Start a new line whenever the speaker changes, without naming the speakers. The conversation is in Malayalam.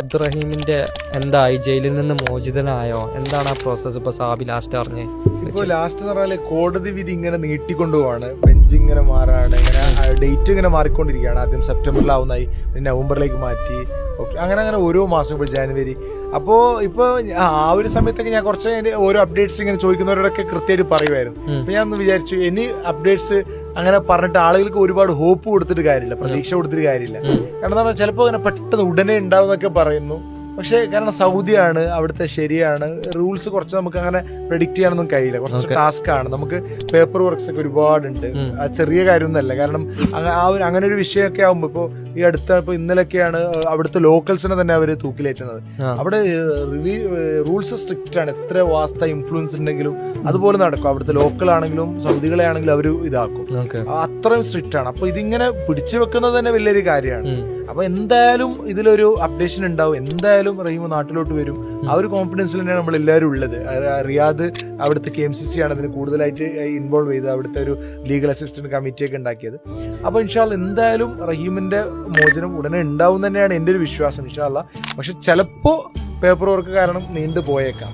അബ്ദുറഹീമിന്റെ എന്തായി, ജയിലിൽ നിന്ന് മോചിതനായോ? എന്താണ് ആ പ്രോസസ്? ഇപ്പൊ സാബി ലാസ്റ്റ് അറിഞ്ഞേ?
ഇപ്പൊ ലാസ്റ്റ് എന്ന് പറഞ്ഞാല് കോടതി വിധി ഇങ്ങനെ നീട്ടിക്കൊണ്ടുപോവാണ്, ബെഞ്ച് ഇങ്ങനെ മാറാണ്, ഇങ്ങനെ ഡേറ്റ് ഇങ്ങനെ മാറിക്കൊണ്ടിരിക്കുകയാണ്. ആദ്യം സെപ്റ്റംബറിലാവുന്നായി, പിന്നെ നവംബറിലേക്ക് മാറ്റി, അങ്ങനെ ഓരോ മാസം ഇപ്പോൾ ജാനുവരി. അപ്പോൾ ഇപ്പോൾ ആ ഒരു സമയത്തൊക്കെ ഞാൻ കുറച്ച് ഓരോ അപ്ഡേറ്റ്സ് ഇങ്ങനെ ചോദിക്കുന്നവരോടൊക്കെ കൃത്യമായിട്ട് പറയുമായിരുന്നു. അപ്പൊ ഞാൻ ഒന്ന് വിചാരിച്ചു, ഇനി അപ്ഡേറ്റ്സ് അങ്ങനെ പറഞ്ഞിട്ട് ആളുകൾക്ക് ഒരുപാട് ഹോപ്പ് കൊടുത്തിട്ട് കാര്യമില്ല, പ്രതീക്ഷ കൊടുത്തിട്ട് കാര്യമില്ല. കാരണം എന്താ പറഞ്ഞാൽ ചിലപ്പോൾ അങ്ങനെ പെട്ടെന്ന് ഉടനെ ഉണ്ടാവും എന്നൊക്കെ പറയുന്നു. പക്ഷേ കാരണം സൗദിയാണ്, അവിടുത്തെ ശരിയാണ്, റൂൾസ് കുറച്ച് നമുക്ക് അങ്ങനെ പ്രെഡിക്റ്റ് ചെയ്യാനൊന്നും കഴിയില്ല, കുറച്ച് ടാസ്ക് ആണ്. നമുക്ക് പേപ്പർ വർക്ക്സ് ഒക്കെ ഒരുപാടുണ്ട്, ആ ചെറിയ കാര്യമൊന്നുമല്ല. കാരണം അങ്ങനെ ഒരു വിഷയമൊക്കെ ആകുമ്പോൾ ഇപ്പോൾ ഈ ഇപ്പോൾ ഇന്നലെയൊക്കെയാണ് അവിടുത്തെ ലോക്കൽസിനെ തന്നെ അവർ തൂക്കിലേറ്റുന്നത്. അവിടെ റൂൾസ് സ്ട്രിക്റ്റ് ആണ്, എത്ര വാസ്ത ഇൻഫ്ലുവൻസ് ഉണ്ടെങ്കിലും അതുപോലെ നടക്കും. അവിടുത്തെ ലോക്കൽ ആണെങ്കിലും സൗദികളെ ആണെങ്കിലും അവർ ഇതാക്കും, അത്രയും സ്ട്രിക്റ്റ് ആണ്. അപ്പൊ ഇതിങ്ങനെ പിടിച്ചു വെക്കുന്നത് തന്നെ വലിയൊരു കാര്യമാണ്. അപ്പൊ എന്തായാലും ഇതിലൊരു അപ്ഡേഷൻ ഉണ്ടാവും, എന്തായാലും റഹീം നാട്ടിലോട്ട് വരും. ആ ഒരു കോൺഫിഡൻസിൽ തന്നെയാണ് നമ്മൾ എല്ലാവരും ഉള്ളത്. റിയാദ് അവിടുത്തെ KMCC ആണ് അതിന് കൂടുതലായിട്ട് ഇൻവോൾവ് ചെയ്ത് അവിടുത്തെ ഒരു ലീഗൽ അസിസ്റ്റന്റ് കമ്മിറ്റിയൊക്കെ ഉണ്ടാക്കിയത്. അപ്പൊ ഇൻഷാ അല്ലാഹ് എന്തായാലും റഹീമിന്റെ മോചനം ഉടനെ ഉണ്ടാവും തന്നെയാണ് എൻ്റെ ഒരു വിശ്വാസം, ഇൻഷാ അല്ലാഹ്. പക്ഷെ ചിലപ്പോ പേപ്പർ വർക്ക് കാരണം നീണ്ടു പോയേക്കാം.